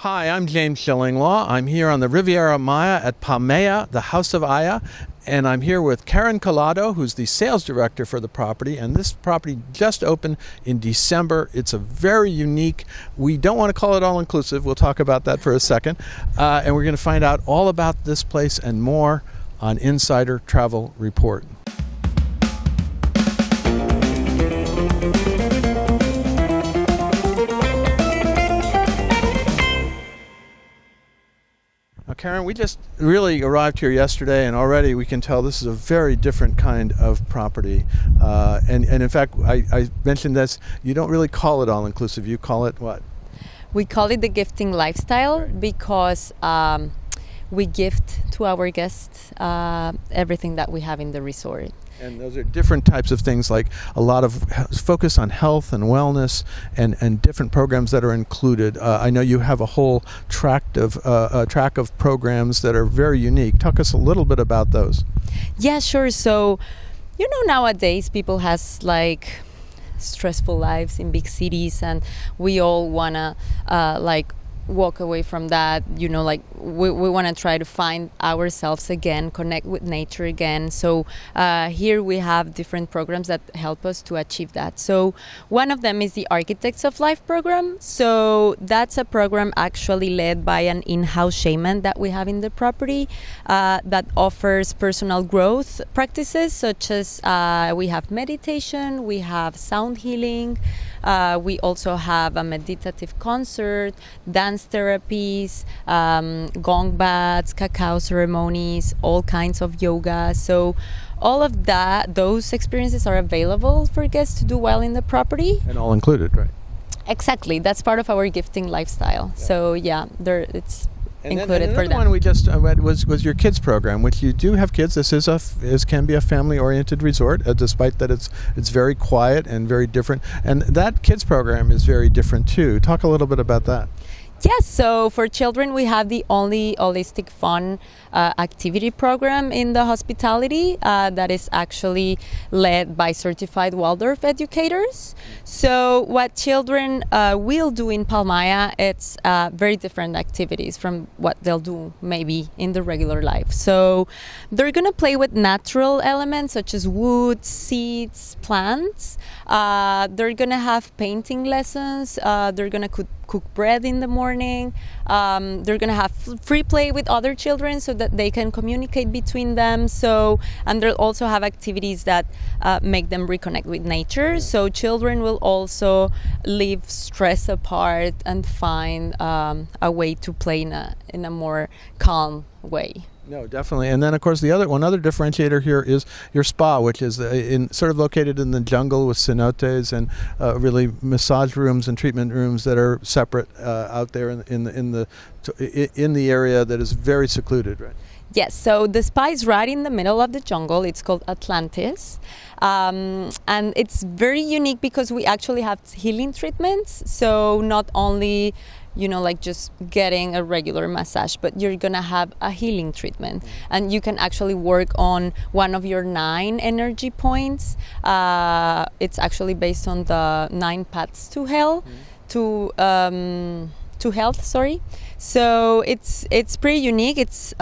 Hi, I'm James Schillinglaw. I'm here on the Riviera Maya at Palmaia, the House of Aya, and I'm here with Karen Collado, who's the sales director for the property, and this property just opened in December. It's a very unique, we don't want to call it all-inclusive, we'll talk about that for a second, and we're going to find out all about this place and more on Insider Travel Report. Karen, we just really arrived here yesterday, and already we can tell this is a very different kind of property. And in fact, I mentioned this, you don't really call it all-inclusive, you call it what? We call it the gifting lifestyle, Right. because we gift to our guests everything that we have in the resort. And those are different types of things, like a lot of focus on health and wellness and different programs that are included. I know you have a whole track of programs that are very unique. Talk us a little bit about those. Yeah, sure. So, nowadays people has like stressful lives in big cities, and we all wanna walk away from that. We want to try to find ourselves again, connect with nature again. So here we have different programs that help us to achieve that. So one of them is the Architects of Life program. So that's a program actually led by an in-house shaman that we have in the property that offers personal growth practices, such as we have meditation, we have sound healing, we also have a meditative concert, dance therapies, gong baths, cacao ceremonies, all kinds of yoga. So all of those experiences are available for guests to do while in the property. And all included, right? Exactly. That's part of our gifting lifestyle. Yeah. So it's included for them. Another one we just read was your kids program, which you do have kids. This can be a family-oriented resort, despite that it's very quiet and very different. And that kids program is very different too. Talk a little bit about that. Yes, so for children we have the only holistic fun activity program in the hospitality that is actually led by certified Waldorf educators. So what children will do in Palmaia, it's very different activities from what they'll do maybe in the regular life. So they're going to play with natural elements such as wood, seeds, plants. They're going to have painting lessons. They're going to cook bread in the morning. They're going to have free play with other children so that they can communicate between them. And they'll also have activities that make them reconnect with nature. So children will also leave stress apart and find a way to play in a more calm way. No, definitely. And then, of course, one other differentiator here is your spa, which is sort of located in the jungle with cenotes and really massage rooms and treatment rooms that are separate out there in the area that is very secluded, right? Yes, so the spa is right in the middle of the jungle. It's called Atlantis. And it's very unique because we actually have healing treatments. So not only just getting a regular massage, but you're gonna have a healing treatment, and you can actually work on one of your 9 energy points. It's actually based on the 9 paths to hell, to health. Sorry. So it's pretty unique. It's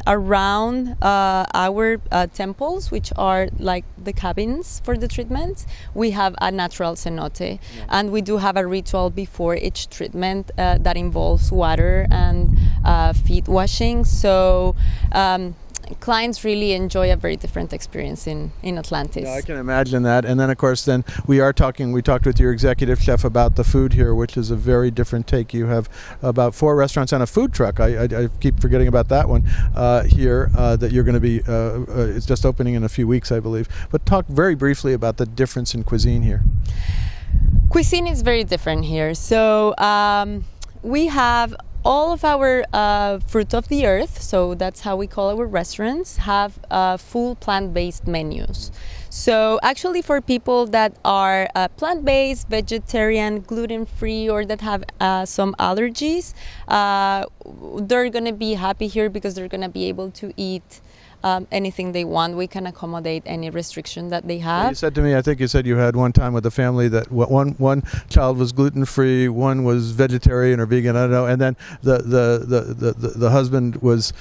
around our temples, which are like the cabins for the treatments. We have a natural cenote, and we do have a ritual before each treatment that involves water and feet washing. So clients really enjoy a very different experience in Atlantis. No, I can imagine that. And then, of course, we talked with your executive chef about the food here, which is a very different take. You have about 4 restaurants and a food truck. I keep forgetting about that one here that you're going to be, it's just opening in a few weeks, I believe. But talk very briefly about the difference in cuisine here. Cuisine is very different here. So we have all of our fruit of the earth, so that's how we call our restaurants, have full plant-based menus. So actually for people that are plant-based, vegetarian, gluten-free, or that have some allergies, they're going to be happy here because they're going to be able to eat anything they want. We can accommodate any restriction that they You have. said to me, I think you said you had one time with a family that one child was gluten-free, one was vegetarian or vegan, I don't know, and then the husband was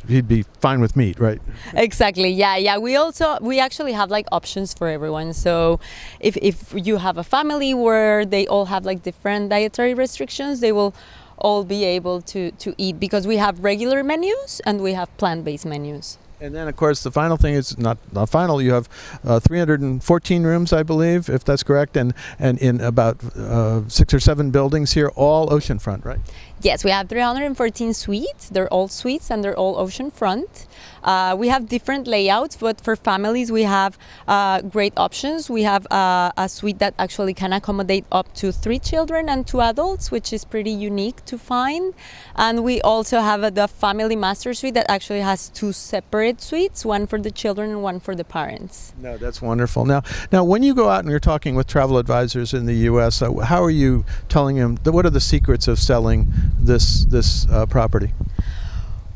he'd be fine with meat, right? Exactly. Yeah. We actually have like options for everyone. So if you have a family where they all have like different dietary restrictions, they will all be able to eat, because we have regular menus and we have plant-based menus. And then, of course, the final thing is not final. You have 314 rooms, I believe, if that's correct, and in about 6 or 7 buildings here, all oceanfront, right? Yes, we have 314 suites. They're all suites and they're all oceanfront. We have different layouts, but for families, we have great options. We have a suite that actually can accommodate up to 3 children and 2 adults, which is pretty unique to find. And we also have the family master suite that actually has 2 separate suites, one for the children and one for the parents. No, that's wonderful. Now, when you go out and you're talking with travel advisors in the U.S., how are you telling them? What are the secrets of selling this property?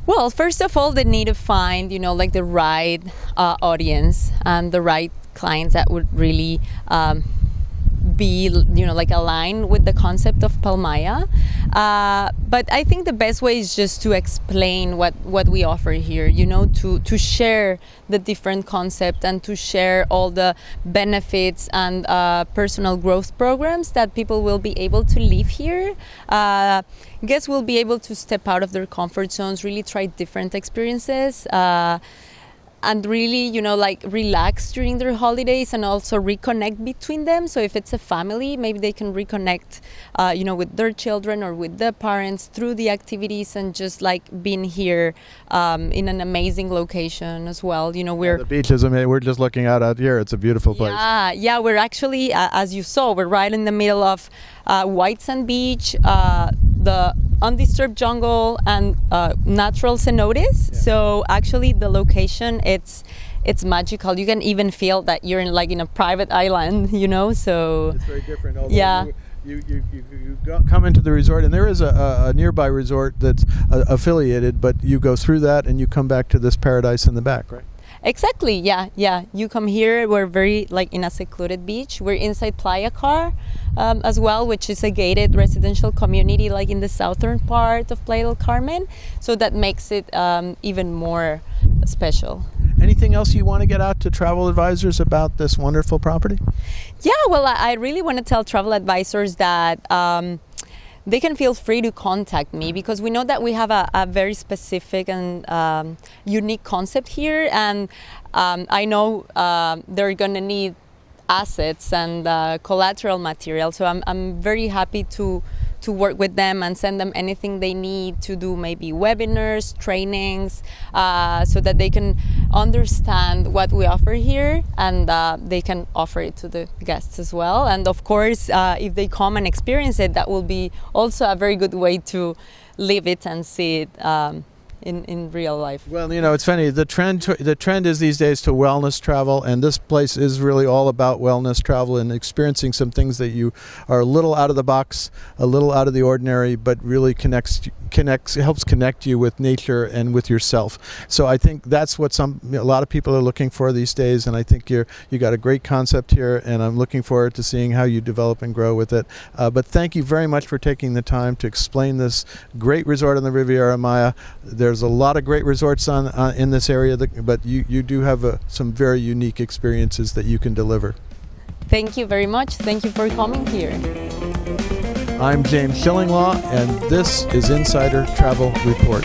Well, first of all, they need to find, like the right audience and the right clients that would really be, like aligned with the concept of Palmaia. But I think the best way is just to explain what we offer here, to share the different concept and to share all the benefits and personal growth programs that people will be able to live here. Guests will be able to step out of their comfort zones, really try different experiences, and really, like relax during their holidays and also reconnect between them. So if it's a family, maybe they can reconnect, with their children or with their parents through the activities and just like being here in an amazing location as well. The beach is amazing. We're just looking out here. It's a beautiful place. Yeah, we're actually, as you saw, we're right in the middle of White Sand Beach, the undisturbed jungle and natural cenotes. Yeah. So actually the location, it's magical. You can even feel that you're in a private island, so it's very different. Although yeah. You come into the resort, and there is a nearby resort that's affiliated, but you go through that and you come back to this paradise in the back, right? Exactly. Yeah. You come here. We're very in a secluded beach. We're inside Playa as well, which is a gated residential community in the southern part of Playa del Carmen. So that makes it even more special. Anything else you want to get out to travel advisors about this wonderful property? Yeah, well, I really want to tell travel advisors that they can feel free to contact me, because we know that we have a very specific and unique concept here, and I know they're going to need assets and collateral material. So I'm very happy to work with them and send them anything they need to do, maybe webinars, trainings, so that they can understand what we offer here, and they can offer it to the guests as well. And of course, if they come and experience it, that will be also a very good way to live it and see it in real life. Well, it's funny. The trend is these days to wellness travel, and this place is really all about wellness travel and experiencing some things that you are a little out of the box, a little out of the ordinary, but really helps connect you with nature and with yourself. So I think that's what a lot of people are looking for these days, and I think you got a great concept here, and I'm looking forward to seeing how you develop and grow with it. But thank you very much for taking the time to explain this great resort on the Riviera Maya. There's a lot of great resorts in this area, but you do have some very unique experiences that you can deliver. Thank you very much. Thank you for coming here. I'm James Schillinglaw, and this is Insider Travel Report.